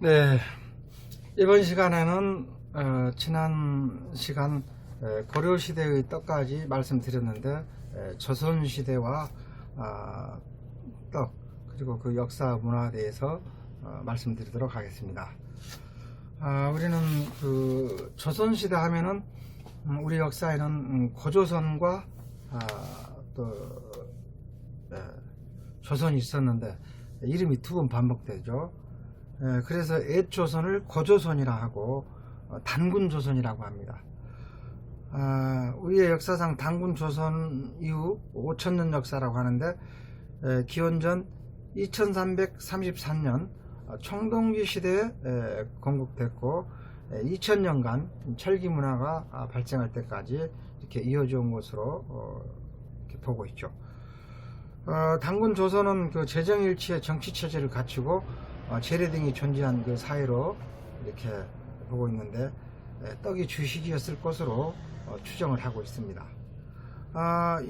네, 이번 시간에는 지난 시간 고려시대의 떡까지 말씀드렸는데 조선시대와 떡 그리고 그 역사 문화에 대해서 말씀드리도록 하겠습니다. 우리는 그 조선시대 하면은 우리 역사에는 고조선과 또 조선이 있었는데 이름이 두 번 반복되죠. 그래서 옛조선을 고조선이라 하고 단군조선이라고 합니다. 우리의 역사상 단군조선 이후 5000년 역사라고 하는데 기원전 2333년 청동기 시대에 건국됐고 2000년간 철기문화가 발생할 때까지 이렇게 이어져 온 것으로 이렇게 보고 있죠. 단군조선은 그 재정일치의 정치체제를 갖추고 재래 등이 존재한 그 사회로 이렇게 보고 있는데 떡이 주식이었을 것으로 추정을 하고 있습니다.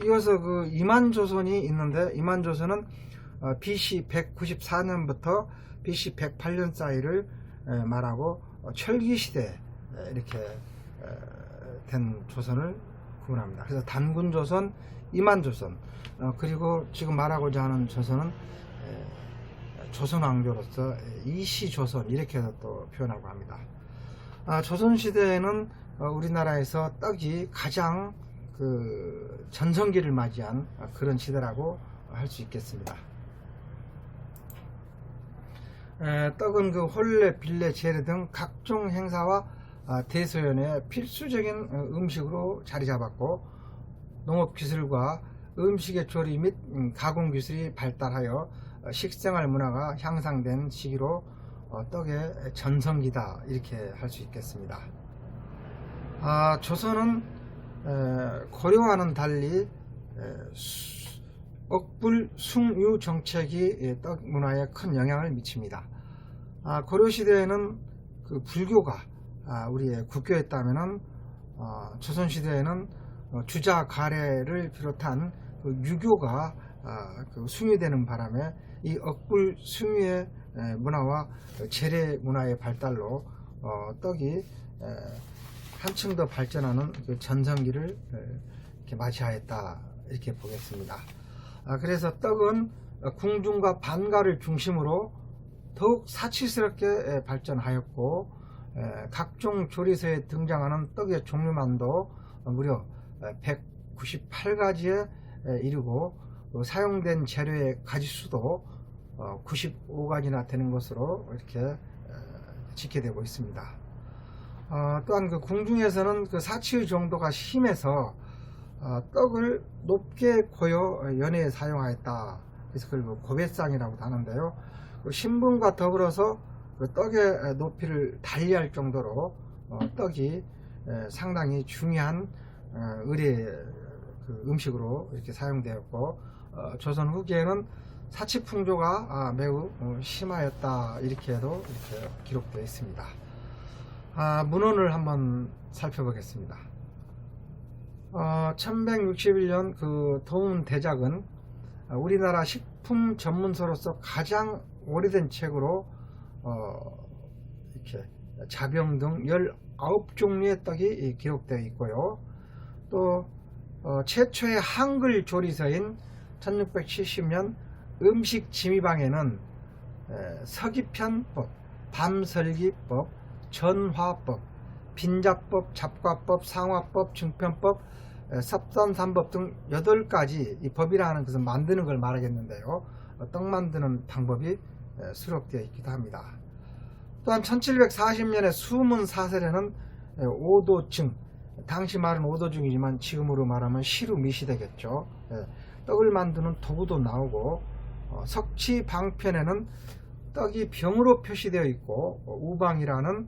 이어서 그 이만조선이 있는데 이만조선은 BC 194년부터 BC 108년 사이를 말하고 철기시대에 이렇게 된 조선을 구분합니다. 그래서 단군조선, 이만조선 그리고 지금 말하고자 하는 조선은 조선왕조로서 이시조선 이렇게 또 표현하고 합니다. 조선시대에는 우리나라에서 떡이 가장 그 전성기를 맞이한 그런 시대라고 할 수 있겠습니다. 떡은 그 혼례, 빌례, 제례 등 각종 행사와 대소연의 필수적인 음식으로 자리 잡았고 농업기술과 음식의 조리 및 가공기술이 발달하여 식생활 문화가 향상된 시기로 떡의 전성기다 이렇게 할 수 있겠습니다. 조선은 고려와는 달리 억불 숭유 정책이 떡 문화에 큰 영향을 미칩니다. 고려시대에는 그 불교가 우리의 국교였다면은 조선시대에는 주자 가래를 비롯한 그 유교가 그 숭유되는 바람에 이 억불 숭유의 문화와 재래 문화의 발달로 떡이 한층 더 발전하는 그 전성기를 이렇게 맞이하였다 이렇게 보겠습니다. 그래서 떡은 궁중과 반가를 중심으로 더욱 사치스럽게 발전하였고 각종 조리서에 등장하는 떡의 종류만도 무려 198가지에 이르고 사용된 재료의 가지수도 95가지나 되는 것으로 이렇게 지켜되고 있습니다. 또한 그 궁중에서는 그 사치의 정도가 심해서 떡을 높게 고여 연회에 사용하였다. 그래서 그걸 고배상이라고도 하는데요. 신분과 더불어서 그 떡의 높이를 달리할 정도로 떡이 상당히 중요한 의례 그 음식으로 이렇게 사용되었고 조선 후기에는 사치 풍조가 매우 심하였다 이렇게도 이렇게 기록되어 있습니다. 문헌을 한번 살펴보겠습니다. 1161년 그 도운대작은 우리나라 식품 전문서로서 가장 오래된 책으로 이렇게 자병 등 19종류의 떡이 기록되어 있고요. 또 최초의 한글 조리서인 1670년 음식 지미방에는 서기편법, 밤설기법, 전화법, 빈자법, 잡과법, 상화법, 중편법, 섭산삼법 등 8가지 이 법이라는 것은 만드는 걸 말하겠는데요. 떡 만드는 방법이 수록되어 있기도 합니다. 또한 1740년에 수문사설에는 오도증, 당시 말은 오도증이지만 지금으로 말하면 시루미시 되겠죠. 떡을 만드는 도구도 나오고 석치방편에는 떡이 병으로 표시되어 있고 우방이라는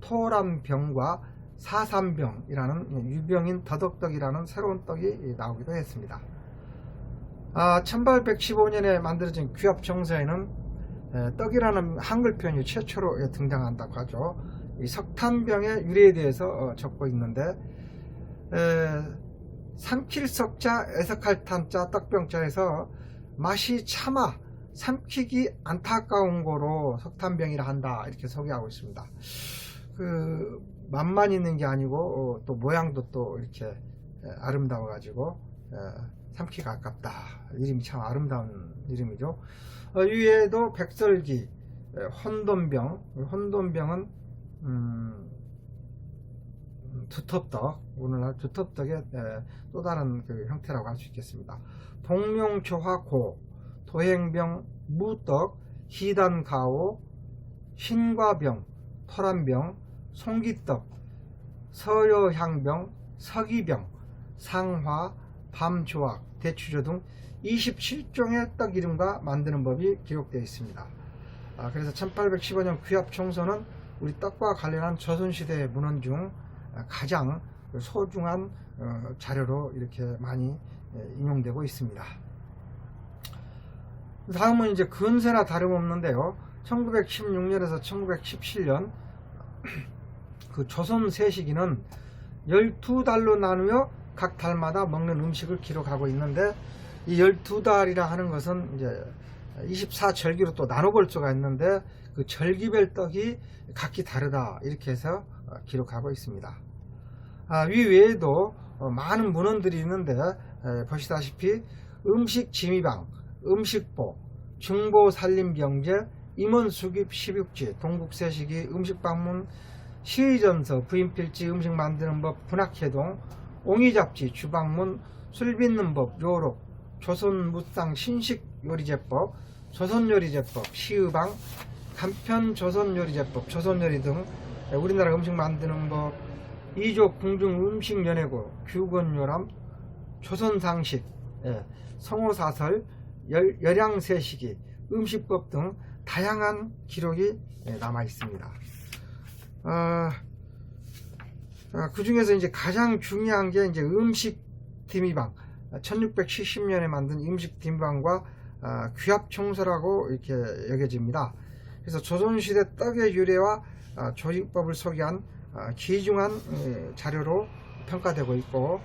토란병과 사삼병이라는 유병인 더덕떡이라는 새로운 떡이 나오기도 했습니다. 1815년에 만들어진 귀합정서에는 떡이라는 한글 표현이 최초로 등장한다고 하죠. 이 석탄병의 유래에 대해서 적고 있는데 삼킬석자 에석할탄자 떡병자에서 맛이 차마 삼키기 안타까운 거로 석탄병이라 한다, 이렇게 소개하고 있습니다. 그 맛만 있는 게 아니고 또 모양도 또 이렇게 아름다워 가지고 삼키기가 아깝다. 이름이 참 아름다운 이름이죠. 위에도 백설기, 혼돈병은 두텁떡, 오늘날 두텁떡의 또 다른 그 형태라고 할 수 있겠습니다. 복룡초화고, 도행병, 무떡, 희단가오, 신과병, 토란병, 송기떡, 서여향병, 서기병, 상화, 밤조악, 대추조 등 27종의 떡 이름과 만드는 법이 기록되어 있습니다. 그래서 1815년 귀합청서는 우리 떡과 관련한 조선시대의 문헌 중 가장 소중한 자료로 이렇게 많이 인용되고 있습니다. 다음은 이제 근세나 다름없는데요. 1916년에서 1917년 그 조선 세시기는 12달로 나누어 각 달마다 먹는 음식을 기록하고 있는데, 이 12달이라 하는 것은 이제 24절기로 또 나눠볼 수가 있는데, 그 절기별 떡이 각기 다르다, 이렇게 해서 기록하고 있습니다. 위 외에도 많은 문헌들이 있는데, 보시다시피 음식 지미방, 음식보, 중보살림경제, 임원수깁 16지, 동국세시기, 음식방문, 시의전서, 부인필지, 음식 만드는 법, 분학해동, 옹이잡지, 주방문, 술 빚는 법, 요록, 조선무쌍 신식요리제법, 조선요리제법, 시의방, 간편 조선요리제법, 조선요리 등 우리나라 음식 만드는 법, 이조 궁중 음식연예고, 규건요람, 조선상식, 성호사설, 열양세시기, 음식법 등 다양한 기록이 남아 있습니다. 그 중에서 이제 가장 중요한 게 이제 음식 디미방, 1670년에 만든 음식 디미방과 귀합청서라고 이렇게 여겨집니다. 그래서 조선시대 떡의 유래와 조리법을 소개한 귀중한 자료로 평가되고 있고,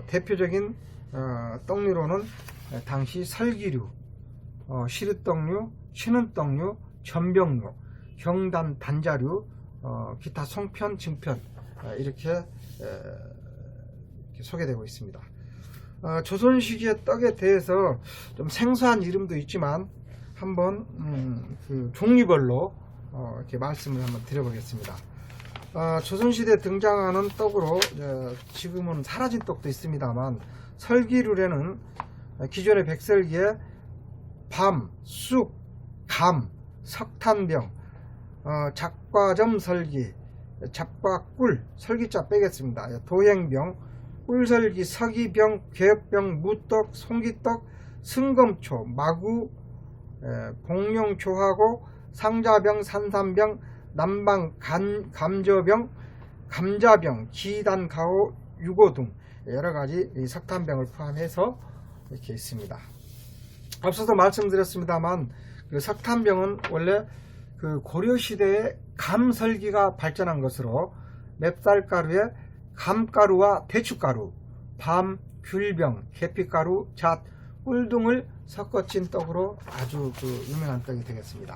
대표적인 떡류로는 당시 설기류, 시르떡류, 신은떡류, 전병류, 경단 단자류, 기타 송편, 증편, 이렇게 소개되고 있습니다. 조선 시기의 떡에 대해서 좀 생소한 이름도 있지만 한번 그 종류별로 이렇게 말씀을 한번 드려보겠습니다. 조선시대에 등장하는 떡으로 지금은 사라진 떡도 있습니다만, 설기류에는 기존의 백설기에 밤, 쑥, 감, 석탄병, 잡과점 설기, 잡과꿀, 설기자 빼겠습니다. 도행병, 꿀설기, 서기병, 괴병, 무떡, 송기떡, 승검초, 마구, 복룡초하고, 상자병, 산삼병, 남방 감저병, 감자병, 기단가오, 유고 등 여러가지 석탄병을 포함해서 이렇게 있습니다. 앞서서 말씀드렸습니다만, 그 석탄병은 원래 그 고려시대에 감설기가 발전한 것으로 맵쌀가루에 감가루와 대추가루, 밤, 귤병, 계피가루, 잣, 꿀 등을 섞어진 떡으로 아주 그 유명한 떡이 되겠습니다.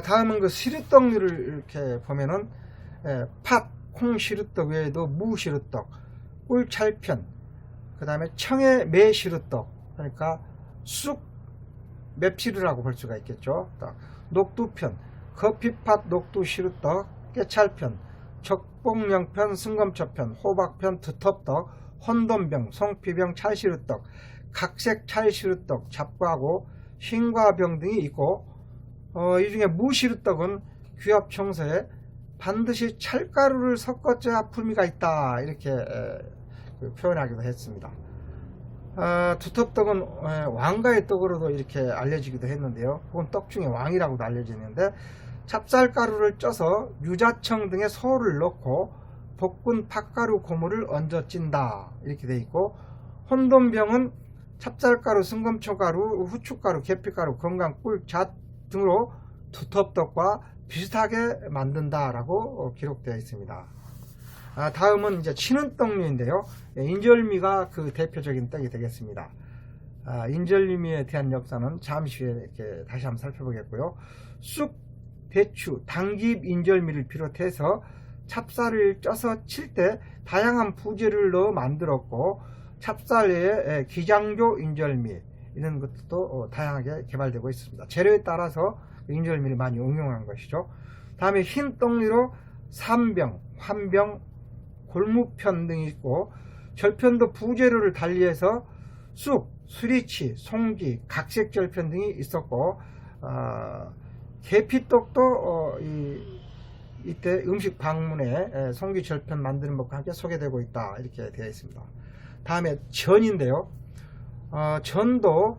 다음은 그 시루떡류를 이렇게 보면은 팥, 콩 시루떡 외에도 무 시루떡, 꿀찰편, 그 다음에 청의 매 시루떡, 그러니까 쑥 맵시루라고 볼 수가 있겠죠. 녹두편, 커피팥 녹두 시루떡, 깨찰편, 적봉령편, 승검초편, 호박편, 두텁떡, 혼돈병, 송피병, 찰시루떡, 각색 찰시루떡, 잡과고, 신과병 등이 있고, 이 중에 무시루떡은 귀합청서에 반드시 찰가루를 섞어줘야 풍미가 있다, 이렇게 표현하기도 했습니다. 두텁떡은 왕가의 떡으로도 이렇게 알려지기도 했는데요. 그건 떡 중에 왕이라고도 알려지는데, 찹쌀가루를 쪄서 유자청 등의 소를 넣고 볶은 팥가루 고무를 얹어 찐다, 이렇게 되어 있고, 혼돈병은 찹쌀가루, 승검초가루, 후춧가루, 계피가루, 건강꿀, 잣 등으로 두텁떡과 비슷하게 만든다라고 기록되어 있습니다. 다음은 이제 치는떡류인데요. 인절미가 그 대표적인 떡이 되겠습니다. 인절미에 대한 역사는 잠시 후에 이렇게 다시 한번 살펴보겠고요. 쑥, 대추, 당귀 인절미를 비롯해서 찹쌀을 쪄서 칠 때 다양한 부재를 넣어 만들었고, 찹쌀 외에 기장조 인절미 이런 것도 다양하게 개발되고 있습니다. 재료에 따라서 인절미를 많이 응용한 것이죠. 다음에 흰 떡류로 삼병, 환병, 골무편 등이 있고, 절편도 부재료를 달리해서 쑥, 수리치, 송지, 각색절편 등이 있었고, 계피떡도 이때 음식 방문에 송기절편 만드는 법과 함께 소개되고 있다, 이렇게 되어 있습니다. 다음에 전인데요. 전도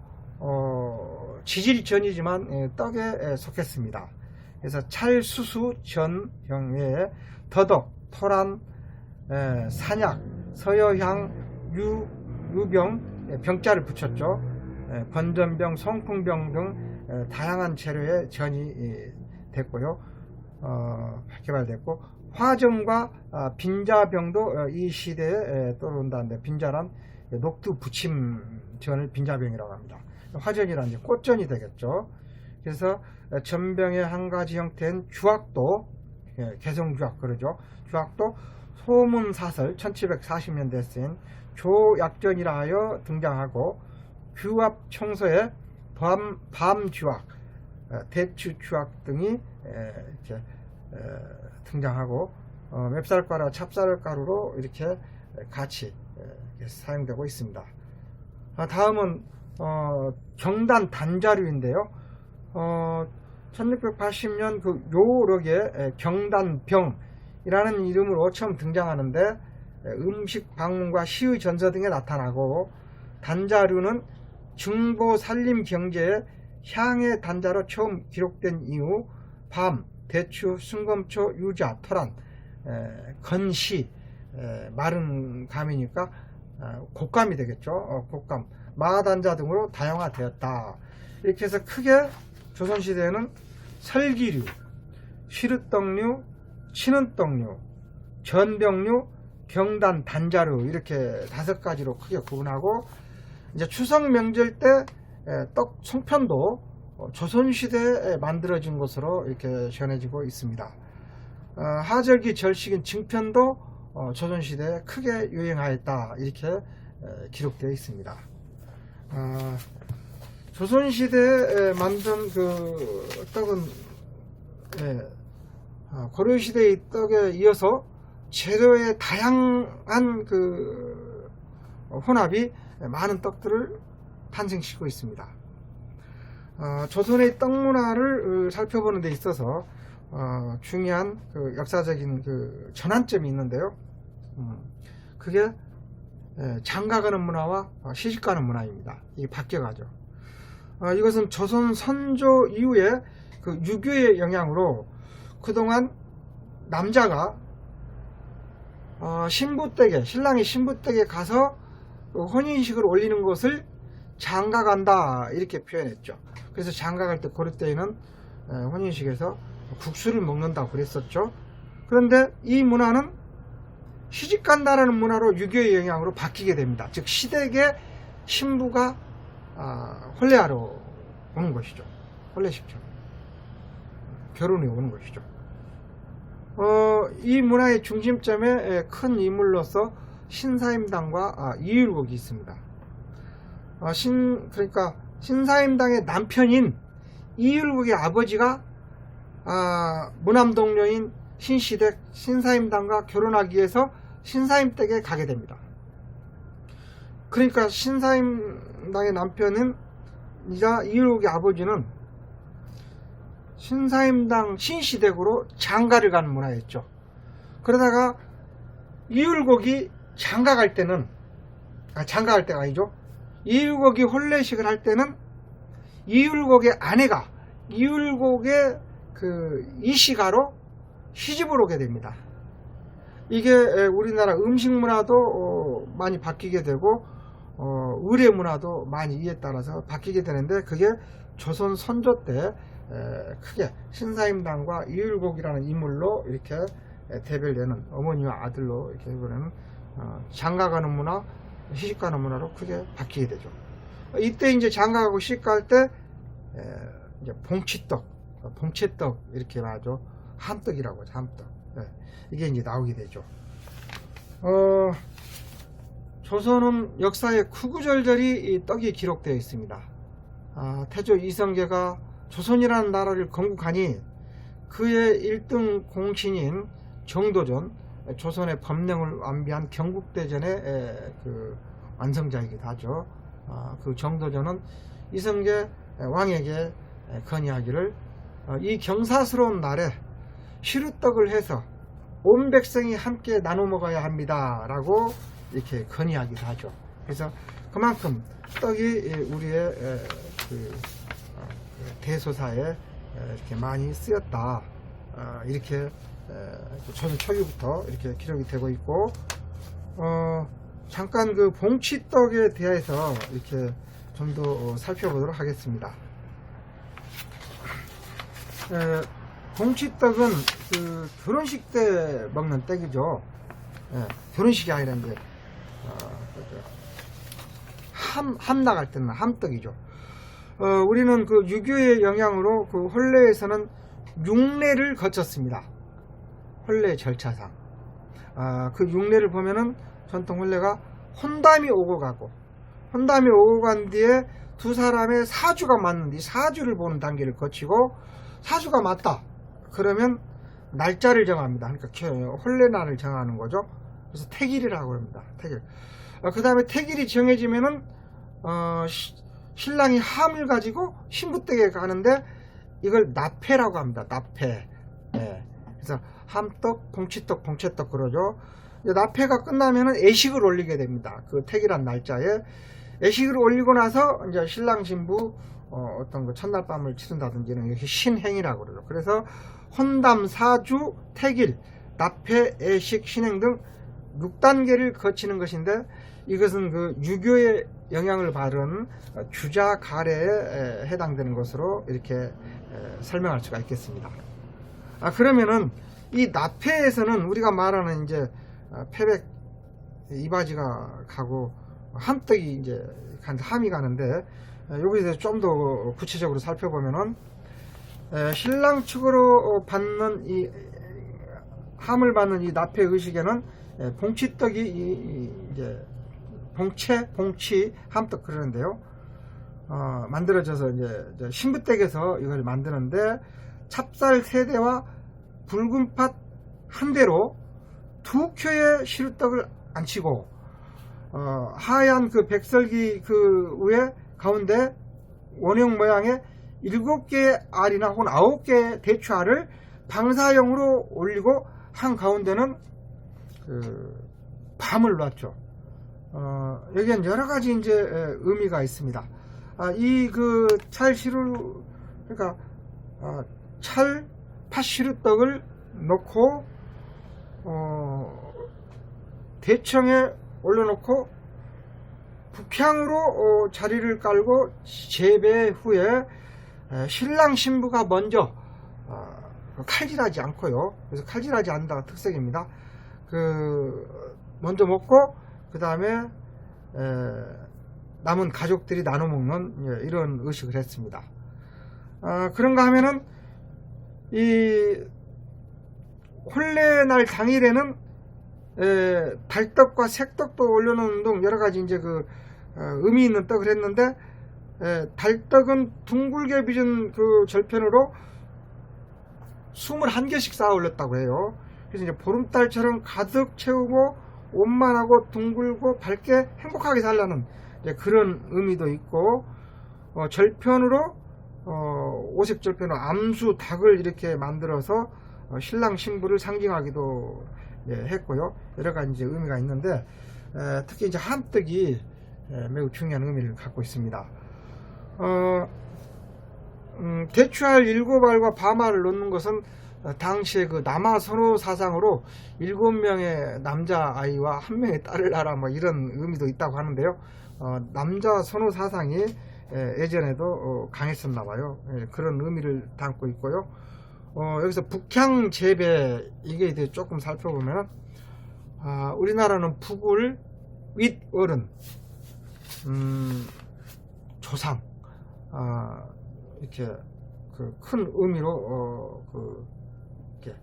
지질이 전이지만 떡에 속했습니다. 그래서 찰수수 전형에 더덕, 토란, 산약, 서여향, 유병, 병자를 붙였죠. 권전병, 송풍병 등 다양한 재료의 전이 됐고요. 개발됐고, 화전과 빈자병도 이 시대에 떠오른다는데, 빈자란 녹두 부침전을 빈자병이라고 합니다. 화전이란 이제 꽃전이 되겠죠. 그래서 전병의 한 가지 형태인 주악도, 개성주악 그러죠. 주악도 소문사설 1740년대에 쓰인 조약전이라 하여 등장하고, 규합 청소에 밤주악, 대추주악 등이 이렇게 등장하고, 맵쌀가루, 찹쌀가루로 이렇게 같이 사용되고 있습니다. 다음은 경단 단자류인데요. 1680년 그 요록에 경단병이라는 이름으로 처음 등장하는데, 음식 방문과 시의 전서 등에 나타나고, 단자류는 중고 산림 경제에 향의 단자로 처음 기록된 이후 밤, 대추, 순검초, 유자, 토란, 건시, 마른 감이니까 곶감이 되겠죠. 곶감, 마단자 등으로 다양화되었다. 이렇게 해서 크게 조선시대에는 설기류, 시르떡류, 친은떡류, 전병류, 경단, 단자류 이렇게 5가지로 크게 구분하고, 이제 추석 명절 때 떡 송편도 조선시대에 만들어진 것으로 이렇게 전해지고 있습니다. 하절기 절식인 증편도 조선시대에 크게 유행하였다, 이렇게 기록되어 있습니다. 조선시대에 만든 그 떡은 고려시대의 떡에 이어서 재료의 다양한 그 혼합이 많은 떡들을 탄생시키고 있습니다. 조선의 떡 문화를 살펴보는 데 있어서 중요한 그 역사적인 그 전환점이 있는데요. 그게 장가가는 문화와 시집가는 문화입니다. 이게 바뀌어가죠. 이것은 조선 선조 이후에 그 유교의 영향으로 그동안 남자가 신부댁에, 신랑이 신부댁에 가서 혼인식을 올리는 것을 장가간다, 이렇게 표현했죠. 그래서 장가갈 때 고려 때에는 혼인식에서 국수를 먹는다고 그랬었죠. 그런데 이 문화는 시집간다라는 문화로 유교의 영향으로 바뀌게 됩니다. 즉 시댁에 신부가 혼례하러 오는 것이죠. 혼례식처럼 결혼이 오는 것이죠. 이 문화의 중심점에 큰 인물로서 신사임당과 이율곡이 있습니다. 그러니까 신사임당의 남편인 이율곡의 아버지가 무남동녀인 신시댁 신사임당과 결혼하기 위해서 신사임댁에 가게 됩니다. 그러니까 신사임당의 남편은 이자 이율곡의 아버지는 신사임당 신시댁으로 장가를 가는 문화였죠. 그러다가 이율곡이 장가갈 때는 장가갈 때가 아니죠. 이율곡이 혼례식을 할 때는 이율곡의 아내가 이율곡의 그 이시가로 시집을 오게 됩니다. 이게 우리나라 음식 문화도 많이 바뀌게 되고 의례 문화도 많이 이에 따라서 바뀌게 되는데, 그게 조선 선조 때 크게 신사임당과 이율곡이라는 인물로 이렇게 대별되는, 어머니와 아들로 이렇게 해보면 장가가는 문화, 시집가는 문화로 크게 바뀌게 되죠. 이때 이제 장가가고 시집갈 때 이제 봉채떡 이렇게 말하죠. 함떡이라고 하죠. 함떡. 이게 이제 나오게 되죠. 조선은 역사에 구구절절히 이 떡이 기록되어 있습니다. 태조 이성계가 조선이라는 나라를 건국하니 그의 1등 공신인 정도전, 조선의 법령을 완비한 경국대전의 그 완성자이기도 하죠. 그 정도전은 이성계 왕에게 건의하기를 이 경사스러운 날에 시루떡을 해서 온 백성이 함께 나눠 먹어야 합니다 라고 이렇게 건의하기도 하죠. 그래서 그만큼 떡이 우리의 그 대소사에 이렇게 많이 쓰였다, 이렇게 조선 초기부터 이렇게 기록이 되고 있고, 잠깐 그 봉치떡에 대해서 이렇게 좀 더 살펴보도록 하겠습니다. 봉치떡은 그 결혼식 때 먹는 떡이죠. 결혼식이 아니라 이제 함 나갈 때는 함떡이죠. 우리는 그 유교의 영향으로 그 혼례에서는 6례를 거쳤습니다. 혼례 절차상. 그 6례를 보면은 전통 혼례가 혼담이 오고 가고, 혼담이 오고 간 뒤에 두 사람의 사주가 맞는데 사주를 보는 단계를 거치고, 사주가 맞다 그러면 날짜를 정합니다. 그러니까 혼례날을 정하는 거죠. 그래서 태길이라고 합니다. 태길. 그 다음에 태길이 정해지면은 신랑이 함을 가지고 신부댁에 가는데 이걸 납패라고 합니다. 납패. 그래서 함떡, 봉치떡, 봉채떡 그러죠. 납패가 끝나면은 애식을 올리게 됩니다. 그 태길한 날짜에 애식을 올리고 나서 이제 신랑 신부 어떤 그 첫날 밤을 치른다든지는 이렇게 신행이라고 그러죠. 그래서 혼담, 사주, 태길, 납패, 애식, 신행 등 6단계를 거치는 것인데, 이것은 그 유교의 영향을 받은 주자 가례에 해당되는 것으로 이렇게 설명할 수가 있겠습니다. 그러면은 이 납패에서는 우리가 말하는 이제 패백 이바지가 가고 함떡이 이제 함이 가는데, 여기에 대해서 좀 더 구체적으로 살펴보면은 신랑 측으로 받는 이 함을 받는 이 납패 의식에는 봉치떡이 이제 봉치, 함떡 그러는데요. 만들어져서 이제 신부댁에서 이걸 만드는데, 찹쌀 3대와 붉은 팥 1대로 2켜의 시루떡을 안치고, 하얀 그 백설기 그 위에 가운데 원형 모양의 7개의 알이나 혹은 9개의 대추알을 방사형으로 올리고, 한 가운데는 그 밤을 놨죠. 여기엔 여러 가지 이제 의미가 있습니다. 이 그 찰시루, 그러니까 팥시루떡을 넣고 대청에 올려놓고 북향으로 자리를 깔고 재배 후에 신랑 신부가 먼저 칼질하지 않고요. 그래서 칼질하지 않는다가 특색입니다. 먼저 먹고 그 다음에 남은 가족들이 나눠 먹는 이런 의식을 했습니다. 그런가 하면은 이 혼례날 당일에는 달떡과 색떡도 올려놓는 등 여러 가지 이제 그 의미 있는 떡을 했는데, 달떡은 둥글게 빚은 그 절편으로 21개씩 쌓아 올렸다고 해요. 그래서 이제 보름달처럼 가득 채우고 원만하고 둥글고 밝게 행복하게 살라는 그런 의미도 있고, 절편으로 오색 절편으로 암수 닭을 이렇게 만들어서 신랑 신부를 상징하기도 했고요. 여러 가지 이제 의미가 있는데, 특히 이제 함떡이 매우 중요한 의미를 갖고 있습니다. 대추알 7알과 밤알을 넣는 것은 당시에 그 남아 선호 사상으로 7명의 남자 아이와 1명의 딸을 낳아라 뭐 이런 의미도 있다고 하는데요. 남자 선호 사상이 예전에도 강했었나 봐요. 그런 의미를 담고 있고요. 여기서 북향 재배, 이게 이제 조금 살펴보면 우리나라는 북을 윗어른, 조상, 이렇게 그 큰 의미로 이렇게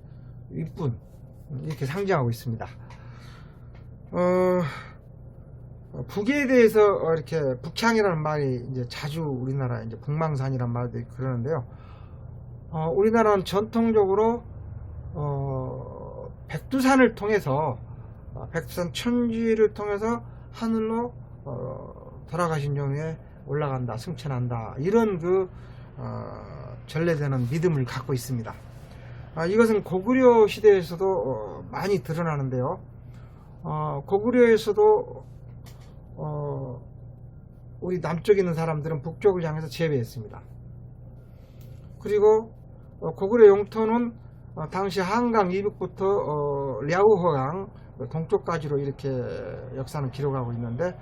윗분 이렇게 상징하고 있습니다. 북에 대해서 이렇게 북향이라는 말이 이제 자주 우리나라 이제 북망산이라는 말도 있고 그러는데요. 우리나라는 전통적으로 백두산을 통해서 백두산 천지를 통해서 하늘로 돌아가신 종에 올라간다, 승천한다, 이런 그 전래되는 믿음을 갖고 있습니다. 이것은 고구려 시대에서도 많이 드러나는데요. 고구려에서도 우리 남쪽에 있는 사람들은 북쪽을 향해서 재배했습니다. 그리고 고구려 영토는 당시 한강 이북부터 랴오허강 동쪽까지로 이렇게 역사는 기록하고 있는데,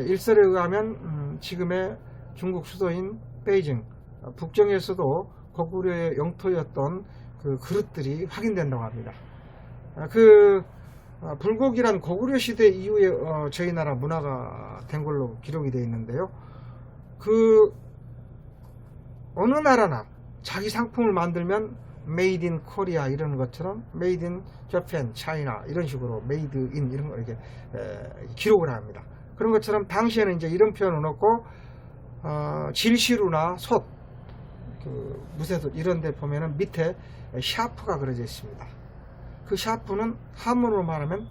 일설에 의하면 지금의 중국 수도인 베이징 북경에서도 고구려의 영토였던 그 그릇들이 확인된다고 합니다. 불고기란 고구려 시대 이후에 저희 나라 문화가 된 걸로 기록이 되어 있는데요. 어느 나라나 자기 상품을 만들면 메이드 인 코리아 이런 것처럼 메이드 인 재팬, 차이나 이런 식으로 메이드 인 이런 걸 이렇게 기록을 합니다. 그런 것처럼 당시에는 이제 이런 표현을 넣고 질시루나 솥, 무쇠솥 이런 데 보면은 밑에 샤프가 그려져 있습니다. 그 샤프는 한문으로 말하면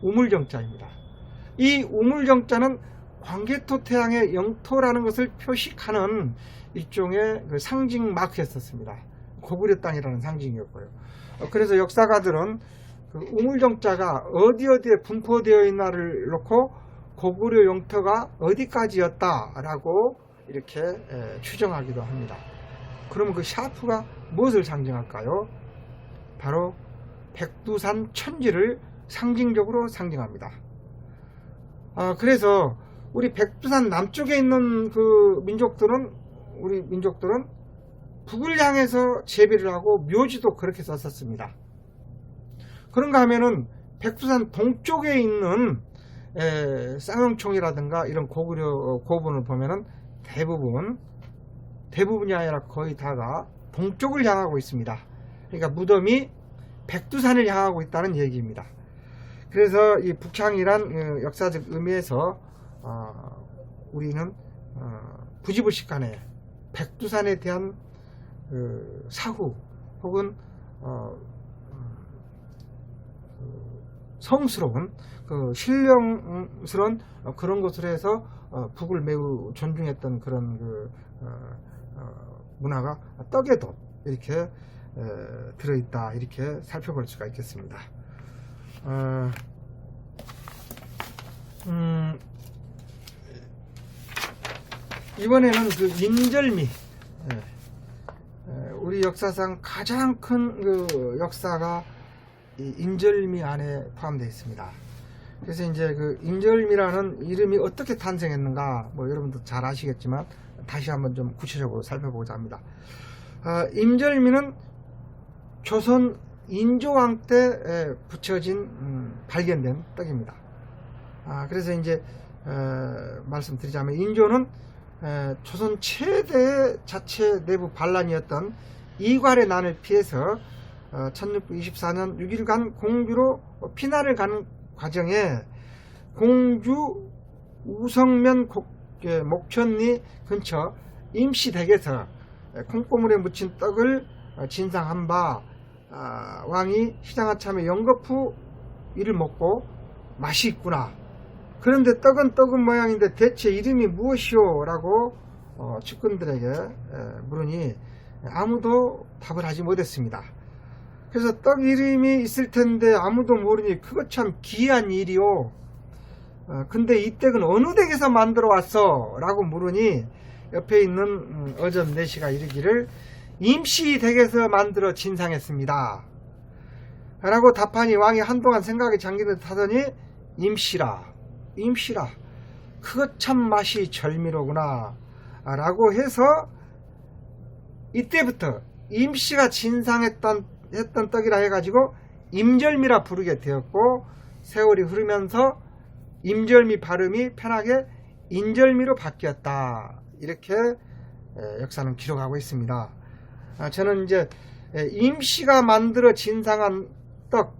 우물정자입니다. 이 우물정자는 광개토 태양의 영토라는 것을 표식하는 일종의 그 상징 마크였었습니다. 고구려 땅이라는 상징이었고요. 그래서 역사가들은 그 우물정자가 어디에 분포되어 있나를 놓고 고구려 영토가 어디까지였다라고 이렇게 추정하기도 합니다. 그러면 그 샤프가 무엇을 상징할까요? 바로 백두산 천지를 상징적으로 상징합니다. 그래서 우리 백두산 남쪽에 있는 우리 민족들은 북을 향해서 재배를 하고 묘지도 그렇게 썼었습니다. 그런가 하면은 백두산 동쪽에 있는 쌍용총이라든가 이런 고구려 고분을 보면은 대부분이 아니라 거의 다가 동쪽을 향하고 있습니다. 그러니까 무덤이 백두산을 향하고 있다는 얘기입니다. 그래서 이 북향이란 역사적 의미에서 우리는 부지불식간에 백두산에 대한 사후 혹은 성스러운 신령스러운 그런 것으로 해서 북을 매우 존중했던 그런 문화가 떡에도 이렇게 들어있다, 이렇게 살펴볼 수가 있겠습니다. 이번에는 그 인절미, 우리 역사상 가장 큰 그 역사가 이 인절미 안에 포함되어 있습니다. 그래서 이제 그 인절미라는 이름이 어떻게 탄생했는가, 여러분도 잘 아시겠지만 다시 한번 좀 구체적으로 살펴보고자 합니다. 인절미는 조선 인조왕 때 붙여진 발견된 떡입니다. 그래서 이제 말씀드리자면 인조는 조선 최대 자체 내부 반란이었던 이괄의 난을 피해서 1624년 6일간 공주로 피난을 가는 과정에 공주 우성면 목천리 근처 임시댁에서 콩고물에 묻힌 떡을 진상한 바, 왕이 시장아참에 영겁 후 이를 먹고 맛이 있구나, 그런데 떡은 모양인데 대체 이름이 무엇이오? 라고 측근들에게 물으니 아무도 답을 하지 못했습니다. 그래서 떡 이름이 있을 텐데 아무도 모르니 그거 참 기이한 일이오. 근데 이 떡은 어느 댁에서 만들어 왔어? 라고 물으니 옆에 있는 어점 내시가 이르기를 임시 댁에서 만들어 진상했습니다 라고 답하니 왕이 한동안 생각에 잠기듯 하더니 임시라 그거 참 맛이 절미로구나 라고 해서 이때부터 임시가 진상했던 떡이라 해가지고 임절미라 부르게 되었고, 세월이 흐르면서 임절미 발음이 편하게 인절미로 바뀌었다. 이렇게 역사는 기록하고 있습니다. 저는 이제 임씨가 만들어 진상한 떡,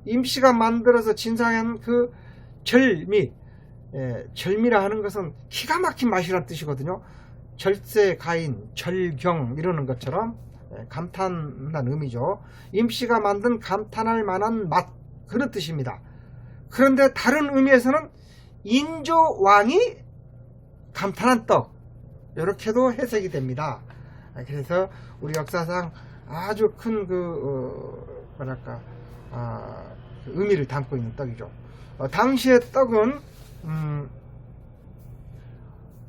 임씨가 만들어서 진상한 그 절미, 절미라 하는 것은 기가 막힌 맛이란 뜻이거든요. 절세, 가인, 절경 이러는 것처럼 감탄한 의미죠. 임씨가 만든 감탄할 만한 맛, 그런 뜻입니다. 그런데 다른 의미에서는 인조왕이 감탄한 떡, 이렇게도 해석이 됩니다. 그래서 우리 역사상 아주 큰 뭐랄까 의미를 담고 있는 떡이죠. 당시의 떡은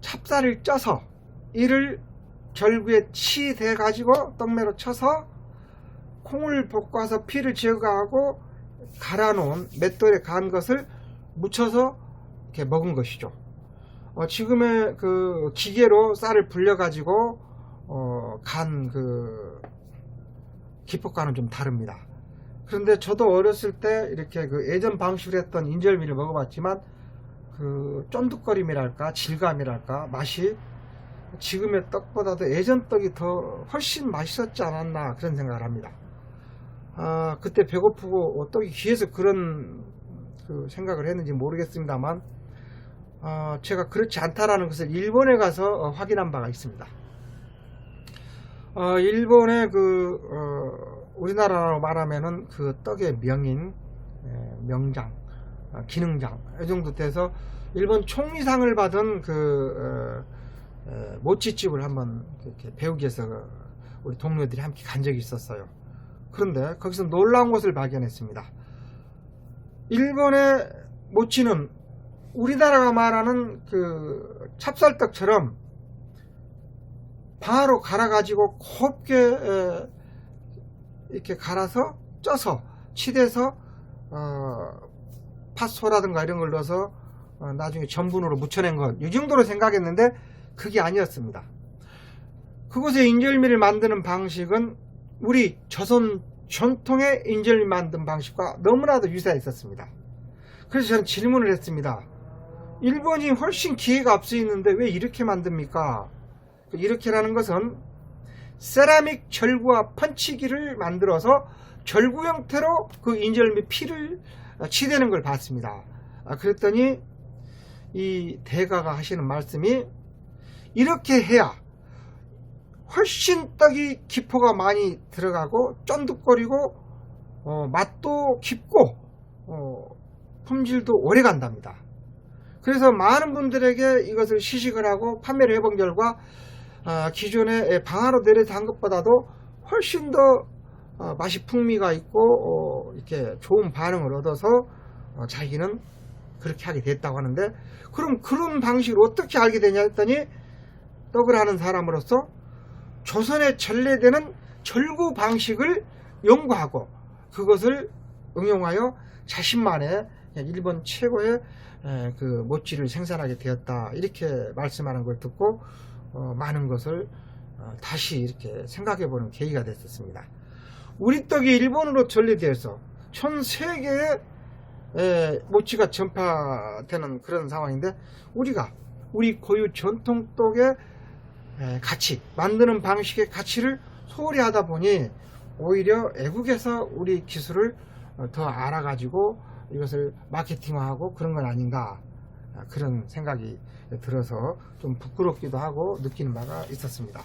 찹쌀을 쪄서 이를 절구에 치대 가지고 떡매로 쳐서 콩을 볶아서 피를 제거하고 갈아 놓은 맷돌에 간 것을 묻혀서 이렇게 먹은 것이죠. 지금의 그 기계로 쌀을 불려 가지고 간 그 기법과는 좀 다릅니다. 그런데 저도 어렸을 때 이렇게 그 예전 방식으로 했던 인절미를 먹어봤지만 그 쫀득거림이랄까 질감이랄까 맛이 지금의 떡보다도 예전 떡이 더 훨씬 맛있었지 않았나 그런 생각을 합니다. 그때 배고프고 떡이 귀해서 그런 그 생각을 했는지 모르겠습니다만 제가 그렇지 않다라는 것을 일본에 가서 확인한 바가 있습니다. 일본의 우리나라로 말하면은 그 떡의 명인, 명장, 기능장 이 정도 돼서 일본 총리상을 받은 모찌집을 한번 이렇게 배우기 위해서 우리 동료들이 함께 간 적이 있었어요. 그런데 거기서 놀라운 것을 발견했습니다. 일본의 모찌는 우리나라가 말하는 그 찹쌀떡처럼 방아로 갈아 가지고 곱게 이렇게 갈아서 쪄서 치대서 팥소라든가 이런 걸 넣어서 나중에 전분으로 묻혀낸 것, 이 정도로 생각했는데 그게 아니었습니다. 그곳의 인절미를 만드는 방식은 우리 조선 전통의 인절미 만든 방식과 너무나도 유사했었습니다. 그래서 저는 질문을 했습니다. 일본이 훨씬 기회가 앞서 있는데 왜 이렇게 만듭니까? 이렇게라는 것은 세라믹 절구와 펀치기를 만들어서 절구 형태로 그 인절미 피를 치대는 걸 봤습니다. 그랬더니 이 대가가 하시는 말씀이 이렇게 해야 훨씬 떡이 기포가 많이 들어가고 쫀득거리고 맛도 깊고 품질도 오래 간답니다. 그래서 많은 분들에게 이것을 시식을 하고 판매를 해본 결과 기존의 방아로 내려서 한 것보다도 훨씬 더 맛이 풍미가 있고 이렇게 좋은 반응을 얻어서 자기는 그렇게 하게 됐다고 하는데, 그럼 그런 방식을 어떻게 알게 되냐 했더니 떡을 하는 사람으로서 조선에 전래되는 절구 방식을 연구하고 그것을 응용하여 자신만의 일본 최고의 그 모찌를 생산하게 되었다, 이렇게 말씀하는 걸 듣고 많은 것을 다시 이렇게 생각해 보는 계기가 됐었습니다. 우리 떡이 일본으로 전래되어서 전 세계에 모찌가 전파되는 그런 상황인데, 우리 고유 전통 떡의 가치, 만드는 방식의 가치를 소홀히 하다 보니 오히려 외국에서 우리 기술을 더 알아가지고 이것을 마케팅화하고 그런 건 아닌가, 그런 생각이 들어서 좀 부끄럽기도 하고 느끼는 바가 있었습니다.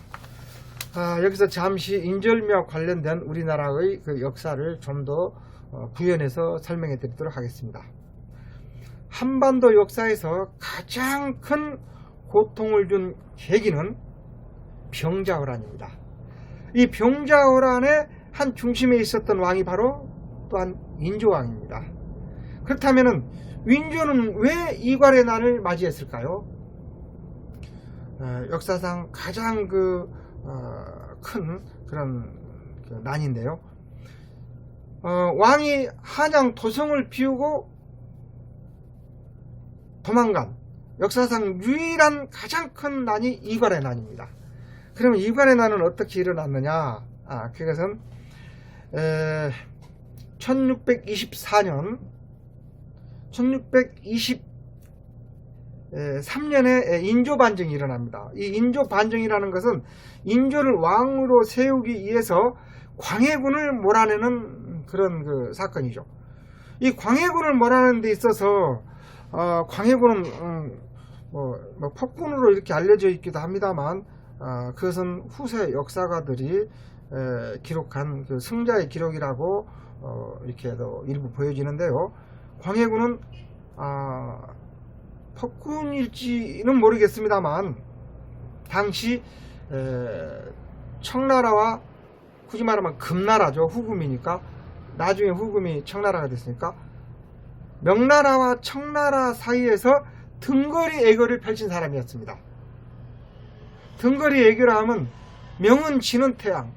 여기서 잠시 인절미와 관련된 우리나라의 그 역사를 좀 더 구현해서 설명해 드리도록 하겠습니다. 한반도 역사에서 가장 큰 고통을 준 계기는 병자호란입니다. 이 병자호란의 한 중심에 있었던 왕이 바로 또한 인조왕입니다. 그렇다면 윈조는 왜 이괄의 난을 맞이했을까요? 역사상 가장 큰 그런 난인데요. 왕이 한양 도성을 비우고 도망간 역사상 유일한 가장 큰 난이 이괄의 난입니다. 그러면 이괄의 난은 어떻게 일어났느냐? 그것은 1624년 3년에 인조 반정이 일어납니다. 이 인조 반정이라는 것은 인조를 왕으로 세우기 위해서 광해군을 몰아내는 그런 그 사건이죠. 이 광해군을 몰아내는 데 있어서 광해군은 폭군으로 이렇게 알려져 있기도 합니다만 그것은 후세 역사가들이 기록한 그 승자의 기록이라고 이렇게도 일부 보여지는데요. 광해군은 폭군일지는 모르겠습니다만 당시 청나라와 굳이 말하면 금나라죠. 후금이니까 나중에 후금이 청나라가 됐으니까 명나라와 청나라 사이에서 등거리 애교를 펼친 사람이었습니다. 등거리 애교라 하면 명은 지는 태양,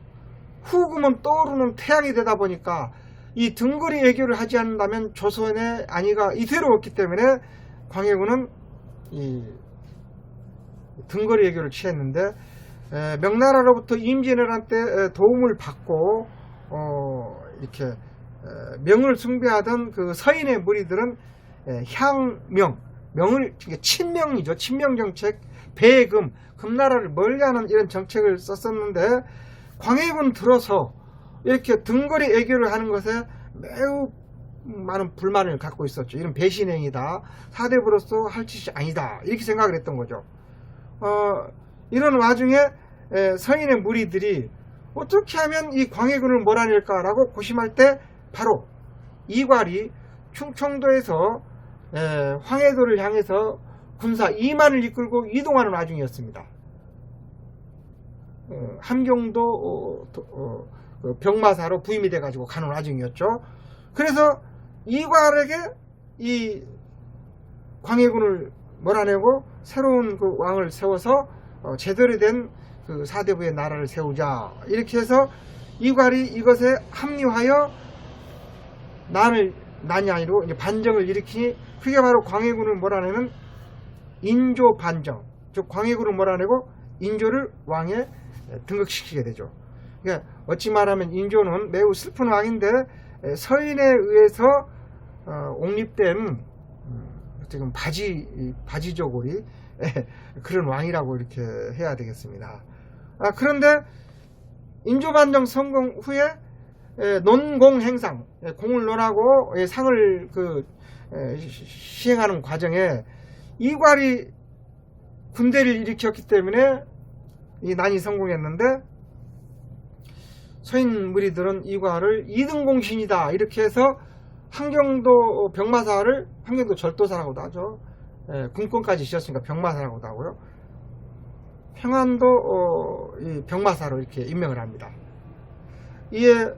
후금은 떠오르는 태양이 되다 보니까 이 등거리 애교를 하지 않는다면 조선의 안위가 이대로웠기 때문에 광해군은 이 등거리 애교를 취했는데 명나라로부터 임진왜란 도움을 받고 이렇게 명을 숭배하던 그 서인의 무리들은 명을 친명이죠. 친명정책, 배금, 금나라를 멀리하는 이런 정책을 썼었는데 광해군 들어서 이렇게 등거리 애교를 하는 것에 매우 많은 불만을 갖고 있었죠. 이런 배신행위다. 사대부로서 할 짓이 아니다. 이렇게 생각을 했던 거죠. 이런 와중에 서인의 무리들이 어떻게 하면 이 광해군을 몰아낼까라고 고심할 때 바로 이괄이 충청도에서 황해도를 향해서 군사 2만을 이끌고 이동하는 와중이었습니다. 함경도 병마사로 부임이 돼가지고 가는 와중이었죠. 그래서 이괄에게 이 광해군을 몰아내고 새로운 그 왕을 세워서 제대로 된 그 사대부의 나라를 세우자 이렇게 해서 이괄이 이것에 합류하여 난이 아니로 이제 반정을 일으키니 그게 바로 광해군을 몰아내는 인조 반정, 즉 광해군을 몰아내고 인조를 왕에 등극시키게 되죠. 그러니까 어찌 말하면 인조는 매우 슬픈 왕인데 서인에 의해서 옹립된 지금 바지저고리 그런 왕이라고 이렇게 해야 되겠습니다. 그런데 인조반정 성공 후에 논공행상, 공을 논하고 상을 시행하는 과정에 이괄이 군대를 일으켰기 때문에 이 난이 성공했는데 서인 무리들은 이괄을 2등 공신이다 이렇게 해서 함경도 병마사를 함경도 절도사라고도 하죠. 군권까지 지었으니까 병마사라고도 하고요. 평안도 이 병마사로 이렇게 임명을 합니다. 이에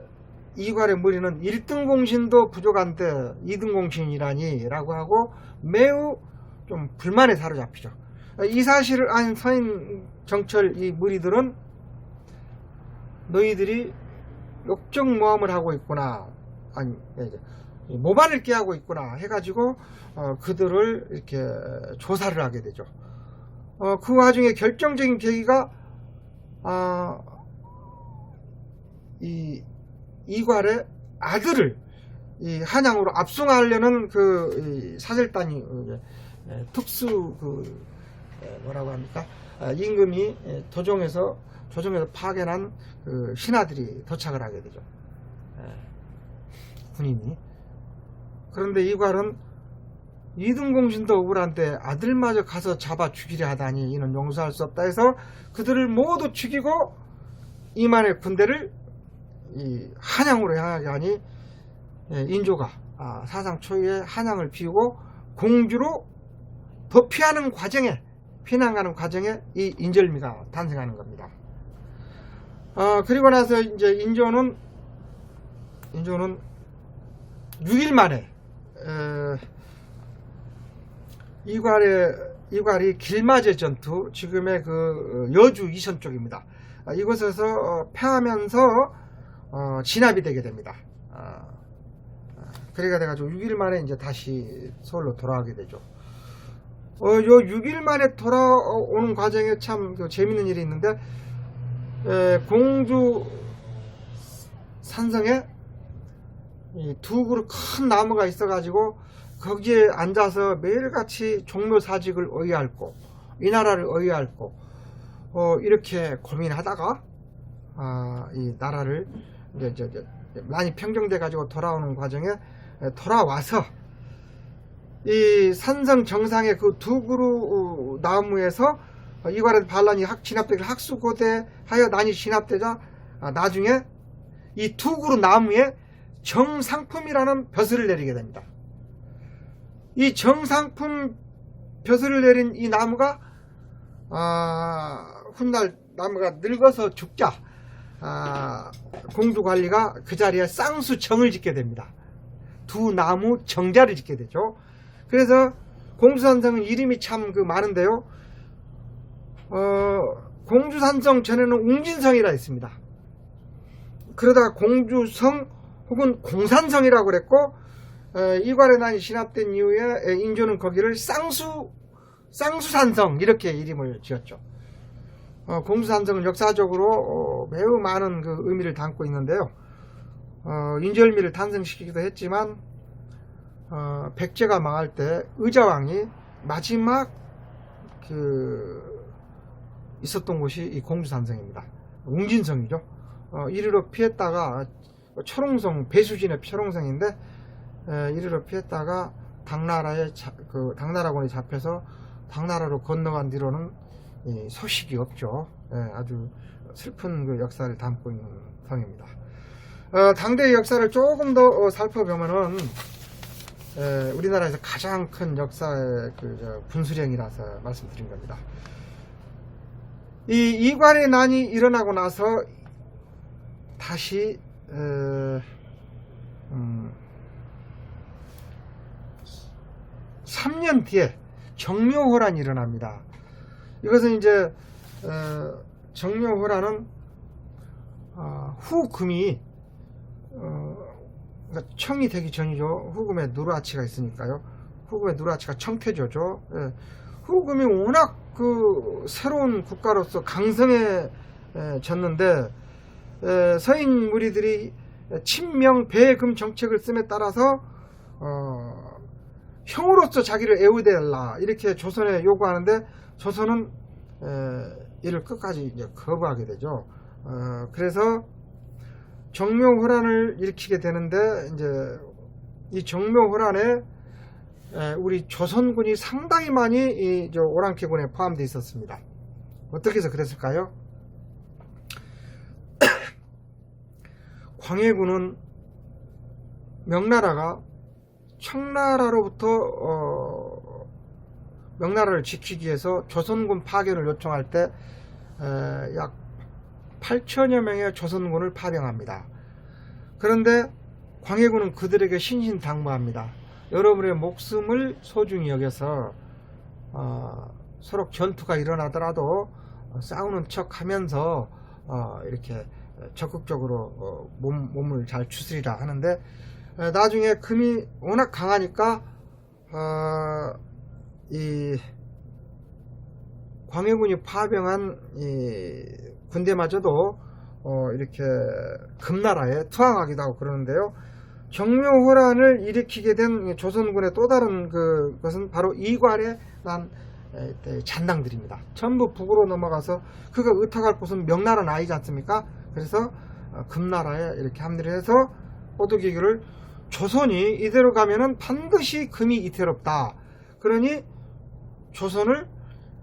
이괄의 무리는 1등 공신도 부족한데 2등 공신이라니 라고 하고 매우 좀 불만에 사로잡히죠. 이 사실을 안 서인 정철 이 무리들은 너희들이 역적모함을 하고 있구나, 아니 모반을 깨하고 있구나 해가지고 그들을 이렇게 조사를 하게 되죠. 그 와중에 결정적인 계기가 이 이괄의 아들을 이 한양으로 압송하려는 그 사절단이 특수 뭐라고 합니까? 임금이 조정에서 파견한 그 신하들이 도착을 하게 되죠. 군인이. 그런데 이괄은 2등 공신도 억울한데 아들마저 가서 잡아 죽이려 하다니 이는 용서할 수 없다 해서 그들을 모두 죽이고 이만의 군대를 이 한양으로 향하게 하니 인조가 사상 초유의 한양을 비우고 공주로 도피하는 과정에, 피난가는 과정에 이 인절미가 탄생하는 겁니다. 그리고 나서 이제 인조는 6일 만에 이괄이 길마제 전투, 지금의 그 여주 이천 쪽입니다. 이곳에서 패하면서 진압이 되게 됩니다. 그래가 돼가지고 6일 만에 이제 다시 서울로 돌아가게 되죠. 요 6일 만에 돌아오는 과정에 참 재밌는 일이 있는데, 공주 산성에 이 두 그루 큰 나무가 있어가지고 거기에 앉아서 매일같이 종묘사직을 의뢰할고 이 나라를 의뢰할고 이렇게 고민하다가 이 나라를 이제 많이 평정돼 가지고 돌아오는 과정에 돌아와서 이 산성 정상의 그 두 그루 나무에서 이괄의 반란이 진압되기를 학수고대하여 난이 진압되자 나중에 이 두 그루 나무에 정상품이라는 벼슬을 내리게 됩니다. 이 정상품 벼슬을 내린 이 나무가 훗날 나무가 늙어서 죽자 공주관리가 그 자리에 쌍수정을 짓게 됩니다. 두 나무 정자를 짓게 되죠. 그래서 공주산성은 이름이 참 많은데요. 공주산성 전에는 웅진성이라 했습니다. 그러다가 공주성 혹은 공산성이라고 그랬고 이괄의 난이 진압된 이후에 인조는 거기를 쌍수산성 이렇게 이름을 지었죠. 공주산성은 역사적으로 매우 많은 그 의미를 담고 있는데요. 인절미를 탄생시키기도 했지만 백제가 망할 때 의자왕이 마지막 있었던 곳이 이 공주산성입니다. 웅진성이죠. 이리로 피했다가 철옹성, 배수진의 철옹성인데 이리로 피했다가 당나라군이 잡혀서 당나라로 건너간 뒤로는 소식이 없죠. 아주 슬픈 그 역사를 담고 있는 성입니다. 당대의 역사를 조금 더 살펴보면은 우리나라에서 가장 큰 역사의 분수령이라서 말씀드린 겁니다. 이 이괄의 난이 일어나고 나서 다시 3년 뒤에 정묘호란이 일어납니다. 이것은 이제 정묘호란은 후금이 그러니까 청이 되기 전이죠. 후금에 누르하치가 있으니까요. 후금의 누르하치가 청태조죠. 후금이 워낙 새로운 국가로서 강성해졌는데 서인 무리들이 친명 배금 정책을 씀에 따라서 형으로서 자기를 애우대라 이렇게 조선에 요구하는데 조선은 이를 끝까지 이제 거부하게 되죠. 그래서 정묘호란을 일으키게 되는데 이제 이 정묘호란에 우리 조선군이 상당히 많이 이 오랑캐군에 포함되어 있었습니다. 어떻게 해서 그랬을까요? 광해군은 명나라가 청나라로부터 명나라를 지키기 위해서 조선군 파견을 요청할 때 약 8천여 명의 조선군을 파병합니다. 그런데 광해군은 그들에게 신신당부합니다. 여러분의 목숨을 소중히 여겨서 서로 전투가 일어나더라도 싸우는 척 하면서 이렇게 적극적으로 몸을 잘 추스리라 하는데 나중에 금이 워낙 강하니까 이 광해군이 파병한 이 군대마저도 이렇게 금나라에 투항하기도 하고 그러는데요. 정묘호란을 일으키게 된 조선군의 또 다른 것은 바로 이괄의 난 잔당들입니다. 전부 북으로 넘어가서 그가 의탁할 곳은 명나라는 아니지 않습니까? 그래서 금나라에 이렇게 합류를 해서 호두기교를 조선이 이대로 가면은 반드시 금이 이태롭다. 그러니 조선을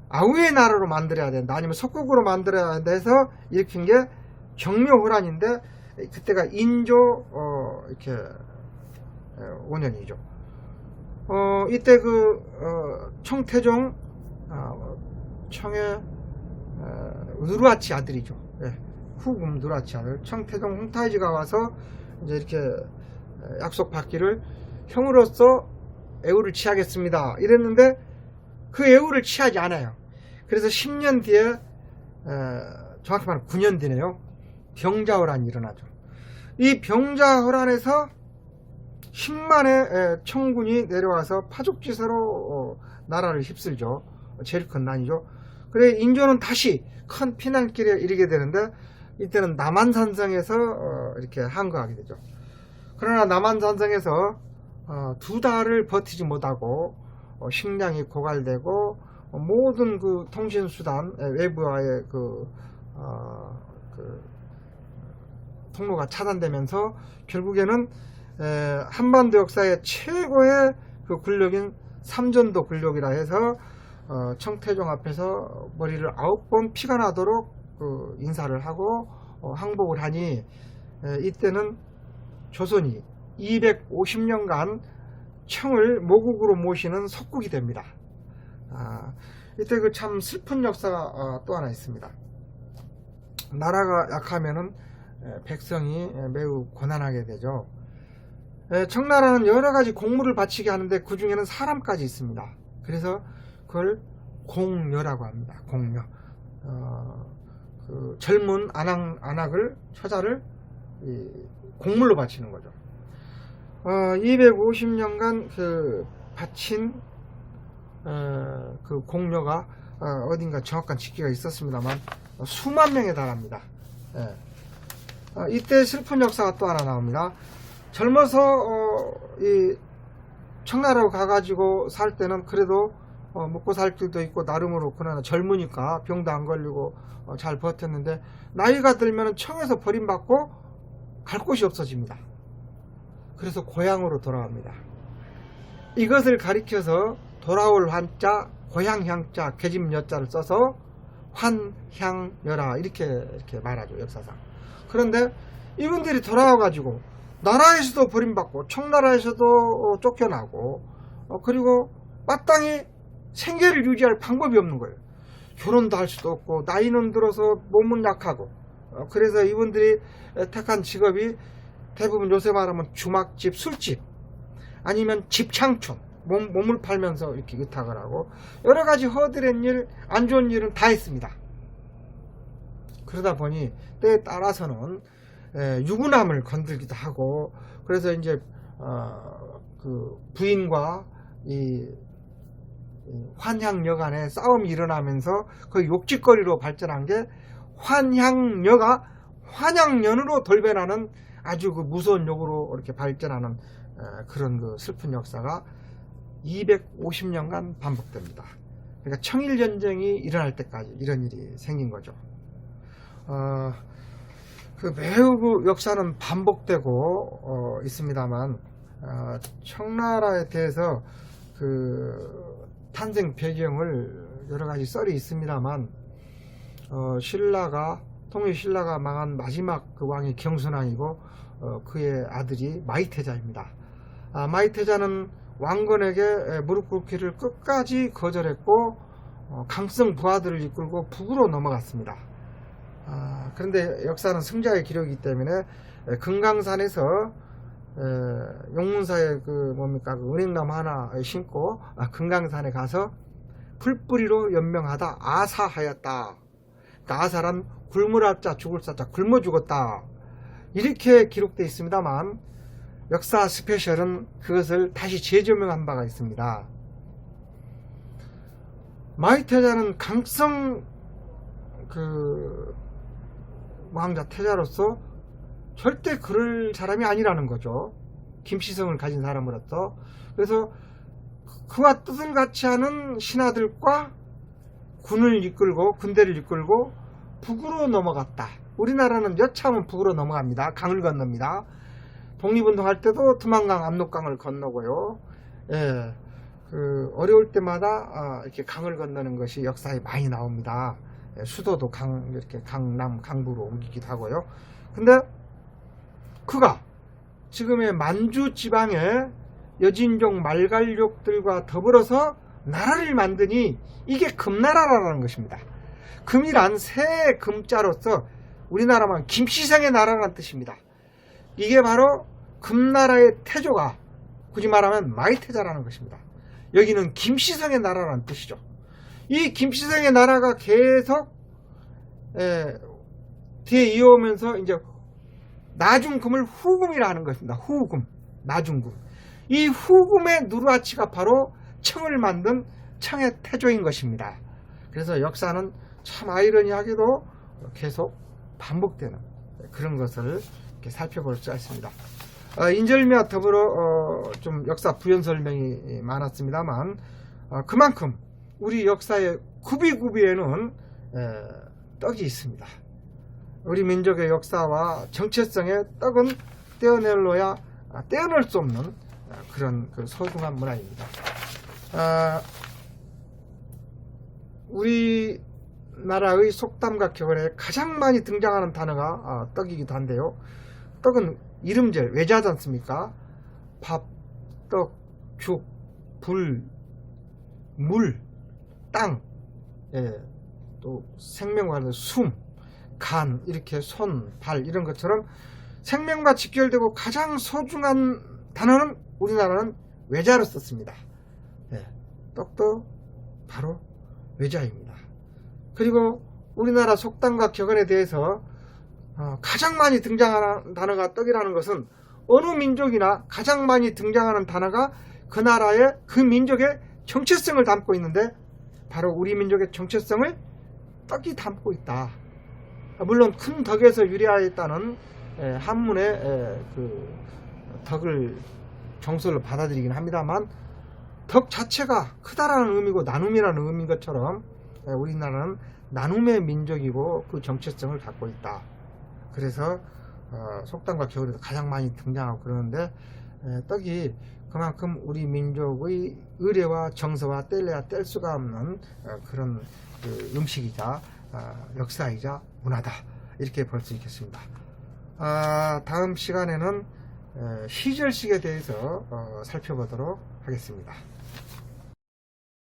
아우의 나라로 만들어야 된다. 아니면 석국으로 만들어야 된다 해서 일으킨 게 정묘호란인데 그때가 인조 이렇게 5년이죠. 이때 청태종 청의 누르하치 아들이죠. 후금 누르하치 아들 청태종 홍타이지가 와서 이제 이렇게 약속 받기를 형으로서 애우를 취하겠습니다 이랬는데 그 애우를 취하지 않아요. 그래서 10년 뒤에 정확히 말하면 9년 뒤네요. 병자호란이 일어나죠. 이 병자호란에서 10만의 청군이 내려와서 파죽지세로 나라를 휩쓸죠. 제일 큰 난이죠. 그래 인조는 다시 큰 피난길에 이르게 되는데 이때는 남한산성에서 이렇게 항거하게 되죠. 그러나 남한산성에서 두 달을 버티지 못하고 식량이 고갈되고 모든 그 통신수단 외부와의 그 통로가 차단되면서 결국에는 한반도 역사의 최고의 그 굴욕인 삼전도 굴욕이라 해서 청태종 앞에서 머리를 9번 피가 나도록 그 인사를 하고 항복을 하니 이때는 조선이 250년간 청을 모국으로 모시는 속국이 됩니다. 이때 그 참 슬픈 역사가 또 하나 있습니다. 나라가 약하면은 백성이 매우 고난하게 되죠. 청나라는 여러가지 공무를 바치게 하는데 그 중에는 사람까지 있습니다. 그래서 그걸 공녀라고 합니다. 공녀. 그 젊은 안악을 처자를 공물로 바치는 거죠. 250년간 그 바친 그 공녀가 어딘가 정확한 집계가 있었습니다만 수만 명에 달합니다. 이때 슬픈 역사가 또 하나 나옵니다. 젊어서 이 청나라로 가가지고 살 때는 그래도 먹고 살 길도 있고 나름으로 그러나 젊으니까 병도 안 걸리고 잘 버텼는데 나이가 들면 청에서 버림받고 갈 곳이 없어집니다. 그래서 고향으로 돌아갑니다. 이것을 가리켜서 돌아올 환자, 고향향자, 계집여자를 써서 환향여라 이렇게 말하죠, 역사상. 그런데 이분들이 돌아와가지고 나라에서도 버림받고 청나라에서도 쫓겨나고 그리고 마땅히 생계를 유지할 방법이 없는 거예요. 결혼도 할 수도 없고 나이는 들어서 몸은 약하고 그래서 이분들이 택한 직업이 대부분 요새 말하면 주막집, 술집 아니면 집창촌, 몸을 팔면서 이렇게 의탁을 하고 여러가지 허드렛 일, 안 좋은 일은 다 했습니다. 그러다 보니 때에 따라서는 유부남을 건들기도 하고 그래서 이제 그 부인과 이 환향녀 간에 싸움이 일어나면서 그 욕짓거리로 발전한 게 환향녀가 환향년으로 돌변하는 아주 그 무서운 욕으로 이렇게 발전하는 그런 그 슬픈 역사가 250년간 반복됩니다. 그러니까 청일전쟁이 일어날 때까지 이런 일이 생긴 거죠. 그 매우 그 역사는 반복되고 있습니다만 청나라에 대해서 그 탄생 배경을 여러 가지 썰이 있습니다만 통일 신라가 망한 마지막 그 왕이 경순왕이고 그의 아들이 마이태자입니다. 마이태자는 왕건에게 무릎 꿇기를 끝까지 거절했고 강성 부하들을 이끌고 북으로 넘어갔습니다. 그런데 역사는 승자의 기록이기 때문에 금강산에서 용문사에 그 은행나무 하나 심고 금강산에 가서 풀뿌리로 연명하다 아사하였다. 그러니까 아사란 굶을 자 죽을 사자 굶어 죽었다. 이렇게 기록되어 있습니다만 역사 스페셜은 그것을 다시 재조명한 바가 있습니다. 마이태자는 강성 그 왕자 태자로서 절대 그럴 사람이 아니라는 거죠. 김시성을 가진 사람으로서. 그래서 그와 뜻을 같이 하는 신하들과 군을 이끌고 군대를 이끌고 북으로 넘어갔다. 우리나라는 여차하면 북으로 넘어갑니다. 강을 건넙니다. 독립운동할 때도 두만강, 압록강을 건너고요. 그 어려울 때마다 이렇게 강을 건너는 것이 역사에 많이 나옵니다. 수도도 이렇게 강남, 강부로 옮기기도 하고요. 근데 그가 지금의 만주 지방의 여진족, 말갈족들과 더불어서 나라를 만드니 이게 금나라라는 것입니다. 금이란 새 금자로서 우리나라만 김시성의 나라라는 뜻입니다. 이게 바로 금나라의 태조가 굳이 말하면 마이태자라는 것입니다. 여기는 김시성의 나라라는 뜻이죠. 이 김시성의 나라가 계속 뒤에 이어오면서 이제 나중금을 후금이라 하는 것입니다. 후금, 나중금. 이 후금의 누르아치가 바로 청을 만든 청의 태조인 것입니다. 그래서 역사는 참 아이러니하게도 계속 반복되는 그런 것을 이렇게 살펴볼 수 있습니다. 인절미와 더불어 좀 역사 부연 설명이 많았습니다만, 그만큼 우리 역사의 구비구비에는 떡이 있습니다. 우리 민족의 역사와 정체성의 떡은 떼어낼 수 없는 그런 그 소중한 문화입니다. 우리나라의 속담과 격언에 가장 많이 등장하는 단어가 떡이기도 한데요. 떡은 이름절, 외자지 않습니까? 밥, 떡, 죽, 불, 물, 땅, 또 생명과 관련된 숨, 간, 이렇게 손, 발 이런 것처럼 생명과 직결되고 가장 소중한 단어는 우리나라는 외자로 썼습니다. 떡도 바로 외자입니다. 그리고 우리나라 속담과 격언에 대해서 가장 많이 등장하는 단어가 떡이라는 것은 어느 민족이나 가장 많이 등장하는 단어가 그 나라의 그 민족의 정체성을 담고 있는데 바로 우리 민족의 정체성을 떡이 담고 있다. 물론 큰 덕에서 유래하였다는 한문의 그 덕을 정설로 받아들이긴 합니다만, 덕 자체가 크다라는 의미고 나눔이라는 의미인 것처럼 우리나라는 나눔의 민족이고 그 정체성을 갖고 있다. 그래서 속담과 격언에도 가장 많이 등장하고 그러는데, 떡이 그만큼 우리 민족의 의례와 정서와 뗄래야 뗄 수가 없는 그런 그 음식이자 역사이자 문화다, 이렇게 볼 수 있겠습니다. 다음 시간에는 시절식에 대해서 살펴보도록 하겠습니다.